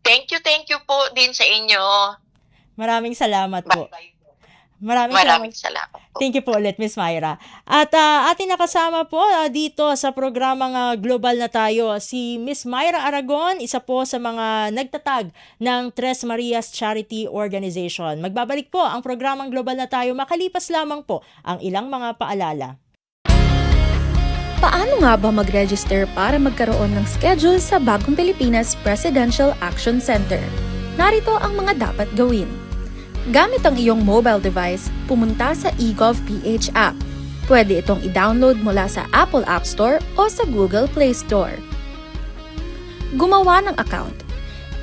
Thank you po din sa inyo. Maraming salamat po. Bye-bye. Maraming salamat po. Thank you po ulit, Miss Myra. At ating nakasama po dito sa programang Global na Tayo, si Miss Myra Aragon, isa po sa mga nagtatag ng Tres Marias Charity Organization. Magbabalik po ang programang Global na Tayo, makalipas lamang po ang ilang mga paalala. Paano nga ba mag-register para magkaroon ng schedule sa Bagong Pilipinas Presidential Action Center? Narito ang mga dapat gawin. Gamit ang iyong mobile device, pumunta sa eGovPH app. Pwede itong i-download mula sa Apple App Store o sa Google Play Store. Gumawa ng account.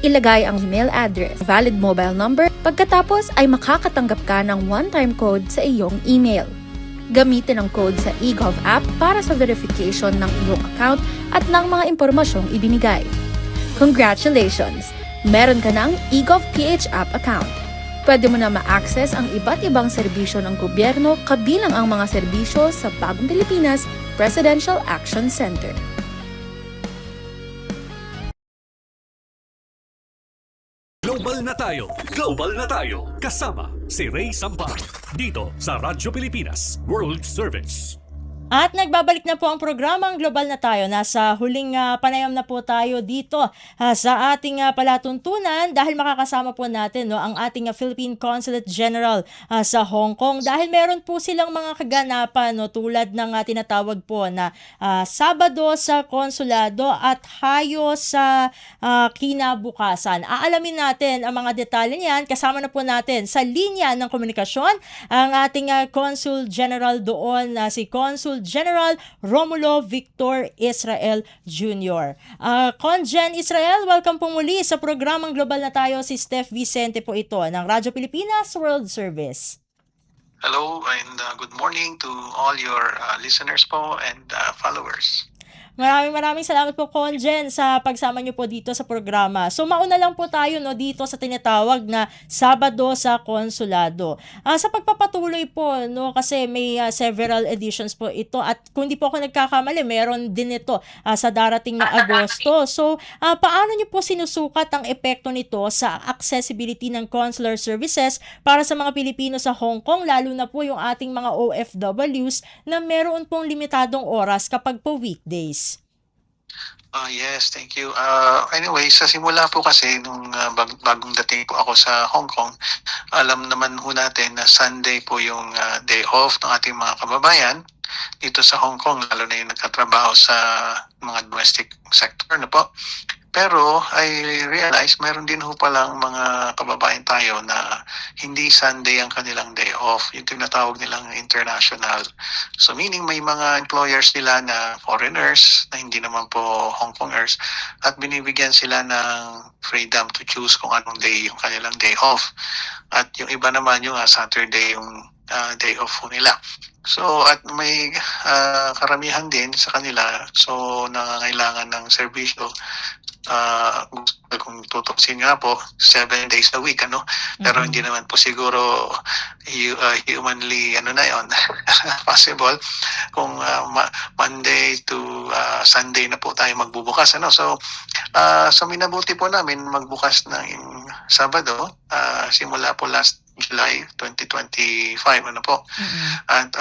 Ilagay ang email address, valid mobile number, pagkatapos ay makakatanggap ka ng one-time code sa iyong email. Gamitin ang code sa eGov app para sa verification ng iyong account at ng mga impormasyong ibinigay. Congratulations! Meron ka ng eGovPH app account. Pwede mo na ma-access ang iba't ibang serbisyo ng gobyerno kabilang ang mga serbisyo sa Bagong Pilipinas Presidential Action Center. Global na tayo. Global na tayo. Kasama si Ray Sampa. Dito sa Radyo Pilipinas World Service. At nagbabalik na po ang programang Global na Tayo. Nasa huling panayam na po tayo dito sa ating palatuntunan dahil makakasama po natin ang ating Philippine Consulate General sa Hong Kong dahil meron po silang mga kaganapan tulad ng tinatawag po na Sabado sa Konsulado at Hayo sa kinabukasan. Aalamin natin ang mga detalye niyan. Kasama na po natin sa linya ng komunikasyon ang ating Consul General doon, si Consul General Romulo Victor Israel Jr. Congen Israel, welcome po muli sa programang Global na Tayo. Si Steph Vicente po ito ng Radyo Pilipinas World Service. Hello and good morning to all your listeners po and followers. Maraming salamat po, Congen, sa pagsama niyo po dito sa programa. So mauna lang po tayo dito sa tinatawag na Sabado sa Konsulado. Sa pagpapatuloy po, kasi may several editions po ito at kung di po ako nagkakamali, meron din ito sa darating na Agosto. So paano niyo po sinusukat ang epekto nito sa accessibility ng consular services para sa mga Pilipino sa Hong Kong, lalo na po yung ating mga OFWs na meron pong limitadong oras kapag po weekdays? Yes, thank you. Anyway, sa simula po kasi nung bagong dating po ako sa Hong Kong, alam naman po natin na Sunday po yung day off ng ating mga kababayan dito sa Hong Kong, lalo na yung nagtatrabaho sa mga domestic sector na po. Pero I realize mayroon din ho palang mga kababayan tayo na hindi Sunday ang kanilang day off, yung tinatawag nilang international. So meaning may mga employers nila na foreigners na hindi naman po Hong Kongers at binibigyan sila ng freedom to choose kung anong day yung kanilang day off. At yung iba naman yung Saturday yung day off po nila. So at may karamihan din sa kanila, so nangangailangan ng serbisyo, kung kung tutusin nga po 7 days a week pero hindi naman po siguro humanly na yon possible kung Monday to Sunday na po tayo magbubukas so minabuti po namin magbukas ng Sabado simula po last July 2025 at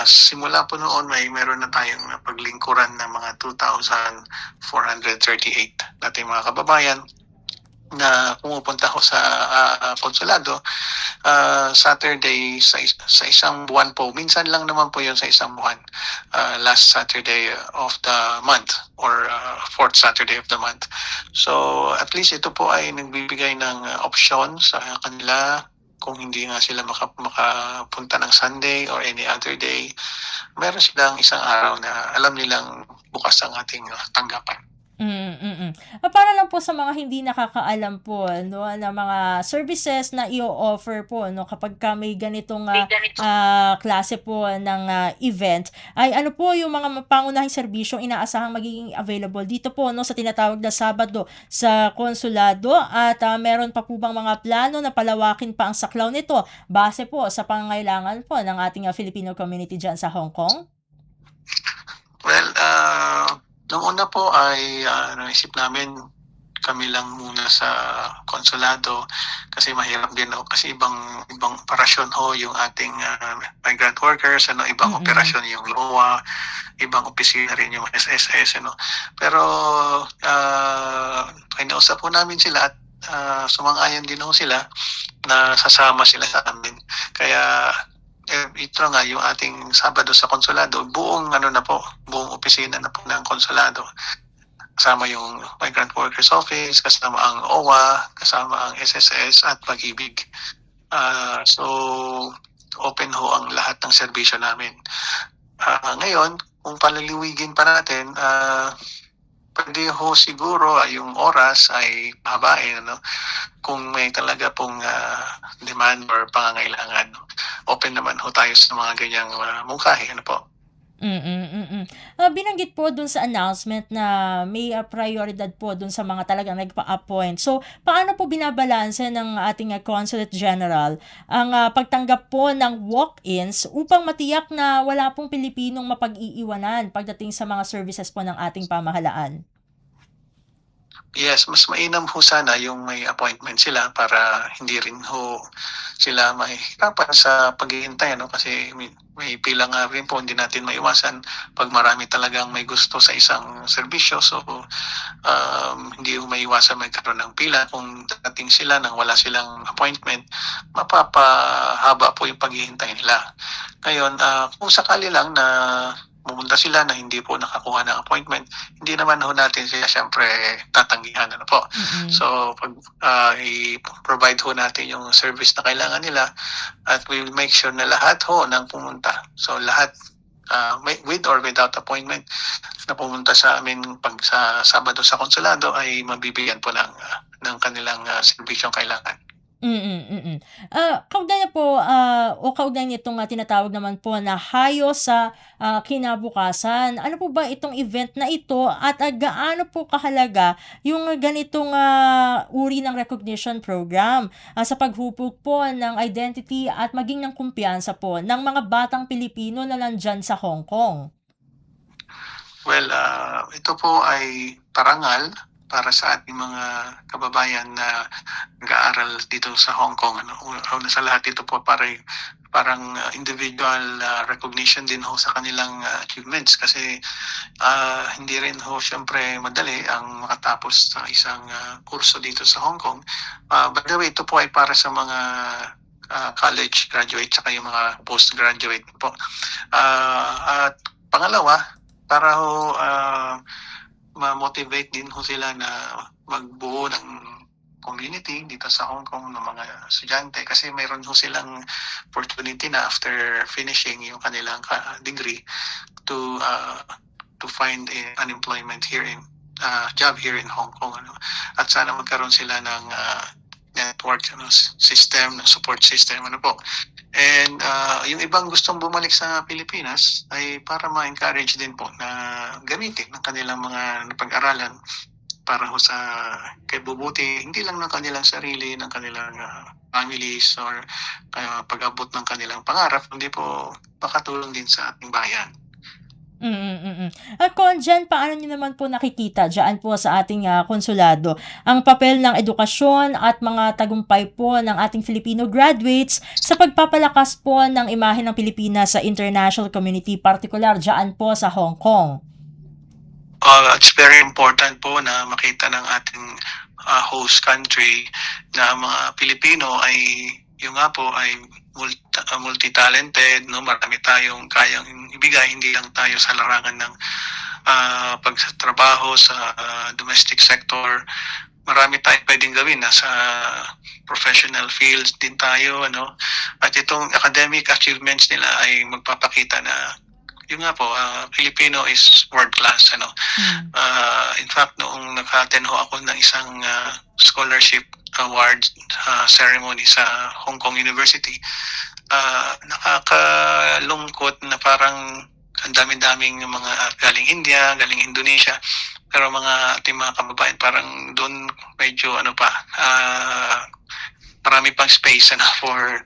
simula po noon meron na tayong paglingkuran ng mga 2,438 nating mga kababayan na pumupunta ko sa konsulado Saturday sa isang buwan po. Minsan lang naman po yun sa isang buwan. Last Saturday of the month or fourth Saturday of the month. So at least ito po ay nagbibigay ng option sa kanila kung hindi nga sila makapunta ng Sunday or any other day. Meron silang isang araw na alam nilang bukas ang ating tanggapan. Para lang po sa mga hindi nakakaalam po na mga services na i-offer po kapag may ganitong klase po ng event ay ano po yung mga pangunahing serbisyong inaasahang magiging available dito po sa tinatawag na Sabado sa konsulado at meron pa po bang mga plano na palawakin pa ang saklaw nito base po sa pangangailangan po ng ating Filipino community dyan sa Hong Kong? Well, nung una po ay naisip namin kami lang muna sa konsulado kasi mahirap din kasi ibang operasyon yung ating migrant workers ibang operasyon yung LOA, ibang opisina rin yung SSS pero kinausap po namin sila at sumang-ayon din sila na sasama sila sa amin kaya ito nga yung ating Sabado sa konsulado, buong buong opisina na po ng konsulado. Kasama yung Migrant Workers Office, kasama ang OWA, kasama ang SSS at Pag-ibig. So open ang lahat ng serbisyo namin. Ngayon, kung paliliwigin pa natin, pwede siguro yung oras ay habain kung may talaga pong demand or pangangailangan. Open naman tayo sa mga ganyang mungkahi po. Binanggit po dun sa announcement na may prioridad po dun sa mga talagang nagpa-appoint. So, paano po binabalanse ng ating Consulate General ang pagtanggap po ng walk-ins upang matiyak na wala pong Pilipinong mapag-iiwanan pagdating sa mga services po ng ating pamahalaan? Yes, mas mainam sana yung may appointment sila para hindi rin sila mahihirapan sa paghihintay kasi may pila nga rin po, hindi natin maiwasan pag marami talagang may gusto sa isang serbisyo. So hindi maiwasan magkaroon ng pila kung dating sila nang wala silang appointment, mapapahaba po yung paghihintay nila. Ngayon, kung sakali lang na pumunta sila na hindi po nakakuha ng appointment, hindi naman natin sila syempre tatanggihan po. So pag i-provide natin yung service na kailangan nila at we will make sure na lahat nang pumunta. So lahat with or without appointment na pumunta sa amin pag sa Sabado sa konsulado ay mabibigyan po ng kanilang serbisyong kailangan. Kaugnay na po o kaugnay nitong tinatawag naman po na hayo sa kinabukasan. Ano po ba itong event na ito at gaano po kahalaga yung ganitong uri ng recognition program sa paghubog po ng identity at maging ng kumpiyansa po ng mga batang Pilipino na nandyan sa Hong Kong? Well, ito po ay parangal para sa ating mga kababayan na nag-aaral dito sa Hong Kong. Una sa lahat ito po parang individual recognition din sa kanilang achievements kasi hindi rin syempre madali ang makatapos sa isang kurso dito sa Hong Kong. By the way, ito po ay para sa mga college graduate tsaka yung mga postgraduate po. At pangalawa, para ma-motivate din sila na magbuo ng community dito sa Hong Kong ng mga estudyante kasi mayroon silang opportunity na after finishing yung kanilang degree to find an employment here in job here in Hong Kong at sana magkaroon sila ng network system, support system po. And yung ibang gustong bumalik sa Pilipinas ay para ma-encourage din po na gamitin ng kanilang mga napag-aralan para ho sa kaibubuti, hindi lang ng kanilang sarili, ng kanilang families or pag-abot ng kanilang pangarap, kundi po makatulong din sa ating bayan. Conjen, paano niyo naman po nakikita diyan po sa ating konsulado ang papel ng edukasyon at mga tagumpay po ng ating Filipino graduates sa pagpapalakas po ng imahe ng Pilipinas sa international community, particular diyan po sa Hong Kong? It's very important po na makita ng ating host country na mga Pilipino ay yung nga po ay multi-talented, no? Marami tayong kayang ibigay, hindi lang tayo sa larangan ng pagtatrabaho sa domestic sector. Marami tayong pwedeng gawin, nasa professional fields din tayo, ano? At itong academic achievements nila ay magpapakita na yung nga po, Filipino is world class, ano. In fact, noong naka-attend ho ako ng isang scholarship award ceremony sa Hong Kong University, nakakalungkot na parang ang dami-daming mga galing India, galing Indonesia, pero ating mga kababayan parang doon medyo marami pang space for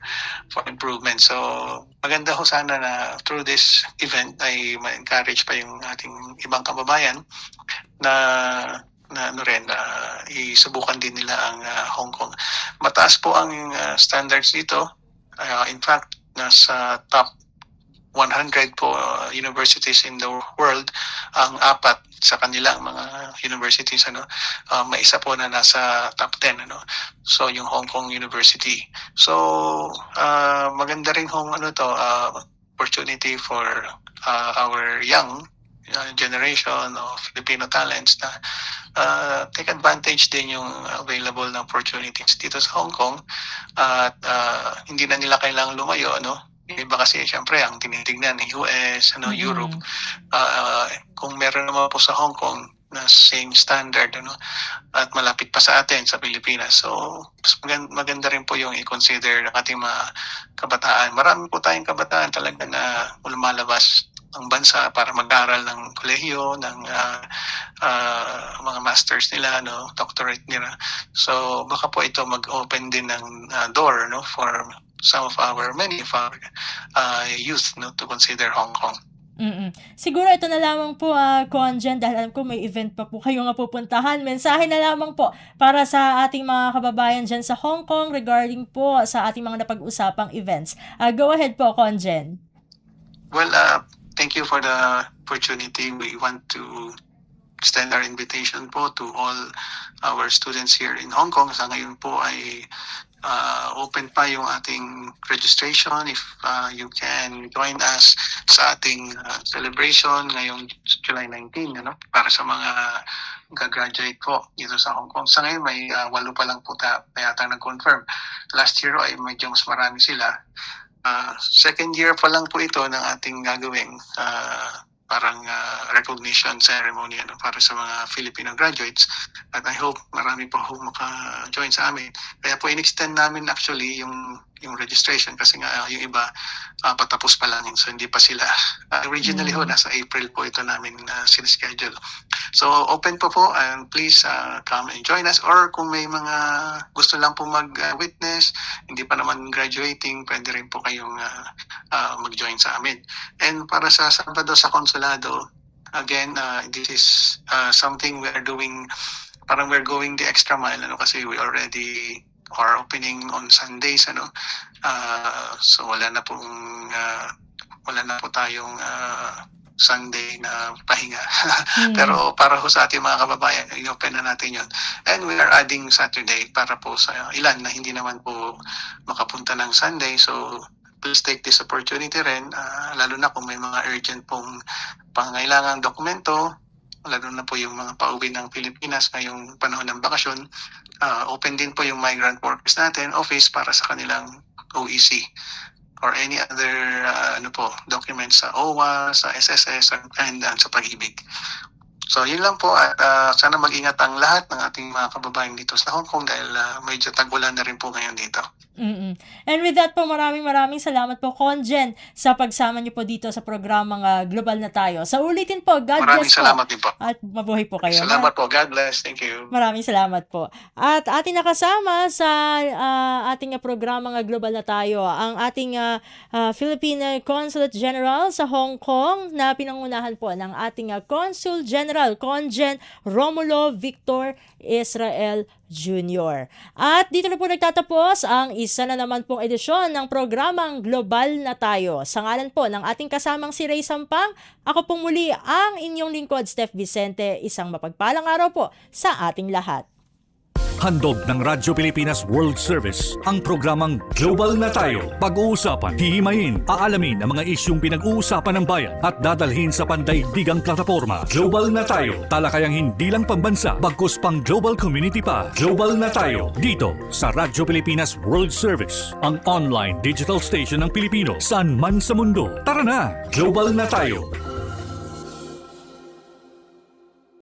improvement. So maganda ho sana na through this event ay ma-encourage pa yung ating ibang kababayan na isubukan din nila ang Hong Kong. Mataas po ang standards dito. In fact, nasa top 100 po universities in the world ang 4 sa kanilang mga universities, may isa po na nasa top 10, so yung Hong Kong University. So maganda rin opportunity for our young generation of Filipino talents na take advantage din yung available na opportunities dito sa Hong Kong, at hindi na nila kailangang lumayo, Yung iba kasi syempre ang tinitingnan US, Europe. Kung meron naman po sa Hong Kong na same standard, at malapit pa sa atin sa Pilipinas. So maganda rin po yung i-consider ng ating mga kabataan. Marami po tayong kabataan talaga na lumalabas ang bansa para mag-aral ng kolehiyo, ng mga masters nila, doctorate nila. So baka po ito mag-open din ng door, for many of our youth, to consider Hong Kong. Siguro ito na lamang po, Conjen, dahil alam ko may event pa po kayo nga pupuntahan. Mensahe na lamang po para sa ating mga kababayan dyan sa Hong Kong regarding po sa ating mga napag-usapang events. Go ahead po, Conjen. Well, thank you for the opportunity. We want to extend our invitation po to all our students here in Hong Kong. Sa ngayon po ay open pa yung ating registration. If you can join us sa ating celebration ngayong July 19, para sa mga gagraduate po dito sa Hong Kong. Sa ngayon may 8 pa lang po yata nag-confirm. Last year ay medyo mas marami sila. Second year pa lang po ito ng ating gagawing parang recognition ceremony para sa mga Filipino graduates, at I hope marami pa maka-join sa amin. Kaya po in-extend namin actually yung registration kasi nga yung iba patapos pa lang, so hindi pa sila originally nasa April po ito namin sinaschedule. So open po and please come and join us, or kung may mga gusto lang po mag-witness, hindi pa naman graduating, pwede rin po kayong mag-join sa amin. And para sa Sabado sa Konsulado, again, this is something we are doing, parang we're going the extra mile, kasi we already are opening on Sundays, so wala na po tayong Sunday na pahinga. Pero para ho sa ating mga kababayan, i-open na natin yun. And we are adding Saturday para po sa ilan na hindi naman po makapunta ng Sunday. So please take this opportunity rin, lalo na kung may mga urgent pong pangangailangang dokumento, lalo na po yung mga pauwi ng Pilipinas ngayong panahon ng bakasyon. Open din po yung migrant workers natin office para sa kanilang OEC or any other documents sa OWA, sa SSS, and sa Pag-ibig. So yun lang po, at sana mag-ingat ang lahat ng ating mga kababayan dito sa Hong Kong dahil medyo tag-ulan na rin po ngayon dito. And with that po, maraming salamat po, Conjen, sa pagsama niyo po dito sa programang Global na Tayo. Sa ulitin po, God Maraming bless po. salamat din po. At mabuhay po kayo. Salamat po. God bless. Thank you. Maraming salamat po. At ating nakasama sa ating programang Global na Tayo, ang ating Philippine Consulate General sa Hong Kong na pinangunahan po ng ating Consul General, Conjen Romulo Victor Israel Jr. At dito na po nagtatapos ang isa na naman pong edisyon ng programang Global na Tayo. Sa ngalan po ng ating kasamang si Ray Sampang, ako pong muli ang inyong lingkod, Steph Vicente. Isang mapagpalang araw po sa ating lahat. Handog ng Radyo Pilipinas World Service ang programang Global na Tayo. Pag-uusapan, hihimayin, aalamin ang mga isyung pinag-uusapan ng bayan at dadalhin sa pandaigdigang plataforma. Global na Tayo, talakayang hindi lang pambansa, bagkus pang global community pa. Global na Tayo, dito sa Radyo Pilipinas World Service, ang online digital station ng Pilipino saan man sa mundo. Tara na, Global na Tayo.